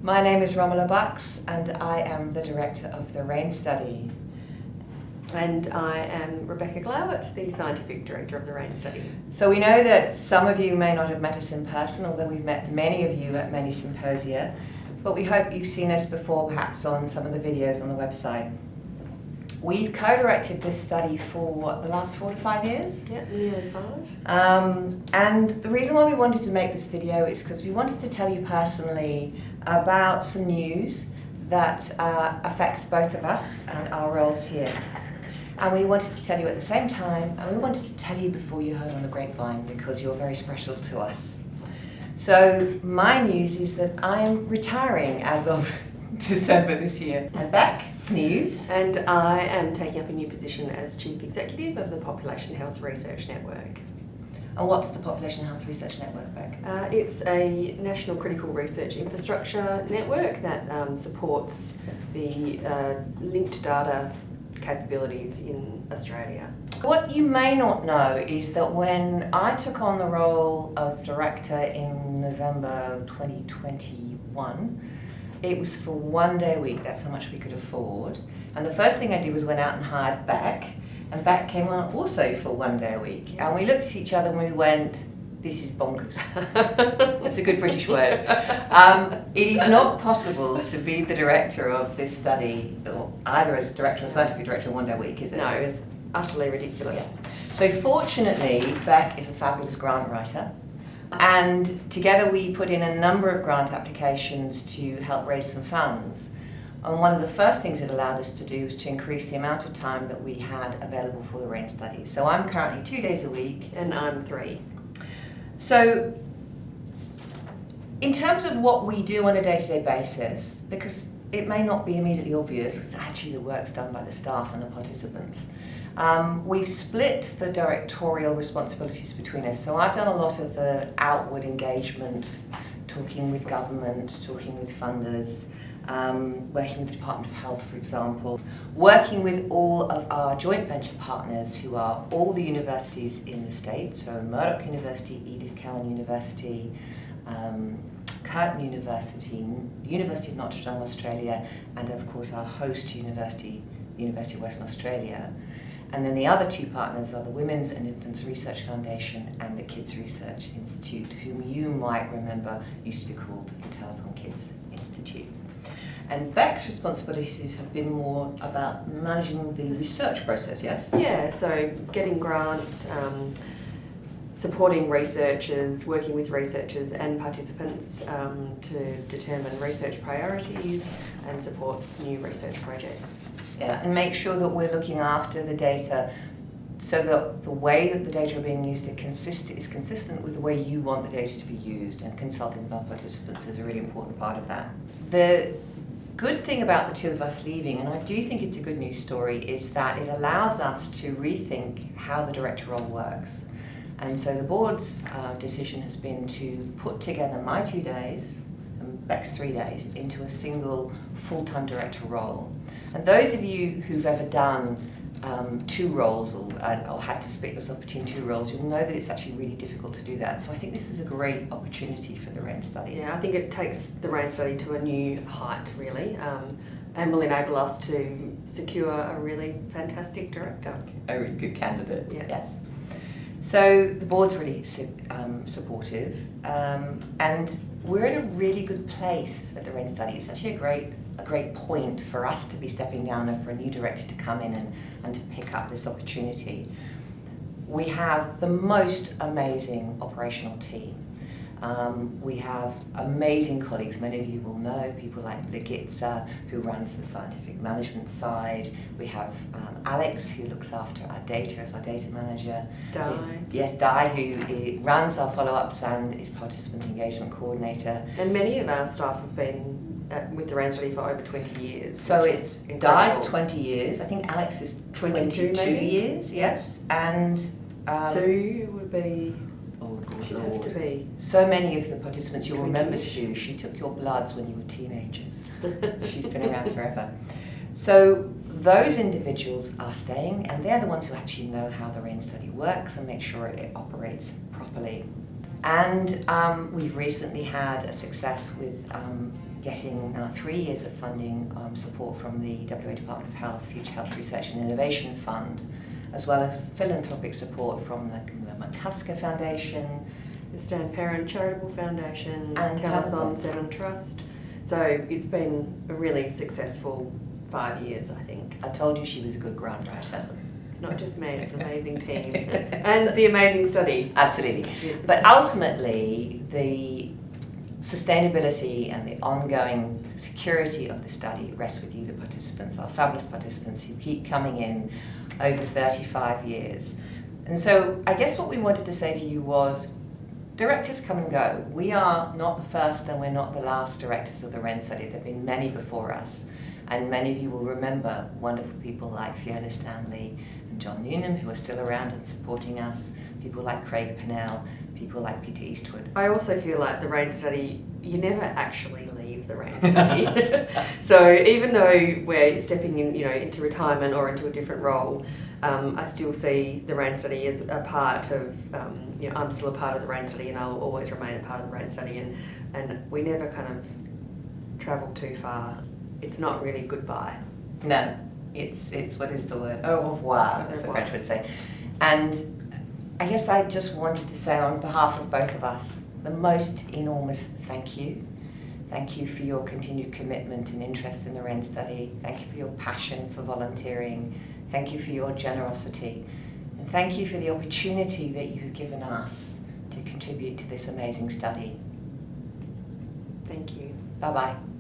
My name is Romola and I am the Director of the Raine Study. And I am Rebecca Glauert, the Scientific Director of the Raine Study. So we know that some of you may not have met us in person, although we've met many of you at many symposia, but we hope you've seen us before, perhaps on some of the videos on the website. We've co-directed this study for the last 4 to 5 years. Yeah, nearly 5. And the reason why we wanted to make this video is because we wanted to tell you personally about some news that affects both of us and our roles here. And we wanted to tell you at the same time, and we wanted to tell you before you heard on the grapevine, because you're very special to us. So my news is that I'm retiring as of December this year. And Beck's news. And I am taking up a new position as Chief Executive of the Population Health Research Network. And what's the Population Health Research Network, Beck? It's a national critical research infrastructure network that supports the linked data capabilities in Australia. What you may not know is that when I took on the role of Director in November 2021, it was for 1 day a week. That's how much we could afford. And the first thing I did was went out and hired Beck, and Beck came on also for 1 day a week. And we looked at each other and we went, this is bonkers. That's a good British word. It is not possible to be the director of this study, or either as director or scientific director 1 day a week, is it? No, it's utterly ridiculous. Yeah. So fortunately, Beck is a fabulous grant writer. And together we put in a number of grant applications to help raise some funds. And one of the first things it allowed us to do was to increase the amount of time that we had available for the Raine study. So I'm currently 2 days a week. And I'm 3. So in terms of what we do on a day-to-day basis, because it may not be immediately obvious, because actually the work's done by the staff and the participants, we've split the directorial responsibilities between us. So I've done a lot of the outward engagement, talking with government, talking with funders, working with the Department of Health, for example, working with all of our joint venture partners who are all the universities in the state, so Murdoch University, Edith Cowan University, Curtin University, University of Notre Dame, Australia, and of course our host university, University of Western Australia. And then the other 2 partners are the Women's and Infants Research Foundation and the Kids Research Institute, whom you might remember used to be called the Telethon Kids Institute. And Beck's responsibilities have been more about managing the research process, yes? Yeah, so getting grants, supporting researchers, working with researchers and participants to determine research priorities and support new research projects. Yeah, and make sure that we're looking after the data so that the way that the data are being used is consistent with the way you want the data to be used, and consulting with our participants is a really important part of that. The good thing about the 2 of us leaving, and I do think it's a good news story, is that it allows us to rethink how the director role works. And so the board's decision has been to put together my 2 days and Beck's 3 days into a single full-time director role. And those of you who've ever done 2 roles or had to split yourself between 2 roles, you'll know that it's actually really difficult to do that. So I think this is a great opportunity for the Raine study. Yeah, I think it takes the Raine study to a new height, really, and will enable us to secure a really fantastic director. A really good candidate, yeah. Yes. So the board's really supportive, and we're in a really good place at the Raine study. It's actually a great point for us to be stepping down and for a new director to come in and to pick up this opportunity. We have the most amazing operational team. We have amazing colleagues. Many of you will know people like Glauert, who runs the scientific management side. We have Alex, who looks after our data as our data manager. Di, who runs our follow-ups and is participant engagement coordinator. And many of our staff have been with the Raine study for over 20 years. So it's Di's 20 years. I think Alex is 22 years, yes. And Sue would be... Oh, good She'd Lord. have to be. So many of the participants, you'll remember 20-ish. Sue. She took your bloods when you were teenagers. She's been around forever. So those individuals are staying, and they're the ones who actually know how the Raine study works and make sure it operates properly. And we've recently had a success with getting now 3 years of funding support from the WA Department of Health Future Health Research and Innovation Fund, as well as philanthropic support from the McCusker Foundation, The Stan Parent Charitable Foundation, and Telethon 7 Trust. So it's been a really successful 5 years, I think. I told you she was a good grant writer. Not just me, it's an amazing team. And the amazing study. Absolutely. Yeah. But ultimately, the sustainability and the ongoing security of the study rests with you, the participants, our fabulous participants who keep coming in over 35 years. And so I guess what we wanted to say to you was, directors come and go. We are not the first and we're not the last directors of the Raine Study. There have been many before us. And many of you will remember wonderful people like Fiona Stanley and John Newnham, who are still around and supporting us, people like Craig Pennell, people like Peter Eastwood. I also feel like the Raine Study, you never actually leave the Raine Study. So even though we're stepping in, into retirement or into a different role, I still see the Raine Study as a part of, I'm still a part of the Raine Study, and I'll always remain a part of the Raine Study, and we never kind of travel too far. It's not really goodbye. No, it's what is the word? Au revoir, as the French would say. And I guess I just wanted to say on behalf of both of us, the most enormous thank you. Thank you for your continued commitment and interest in the Raine Study. Thank you for your passion for volunteering. Thank you for your generosity. And thank you for the opportunity that you have given us to contribute to this amazing study. Thank you. Bye-bye.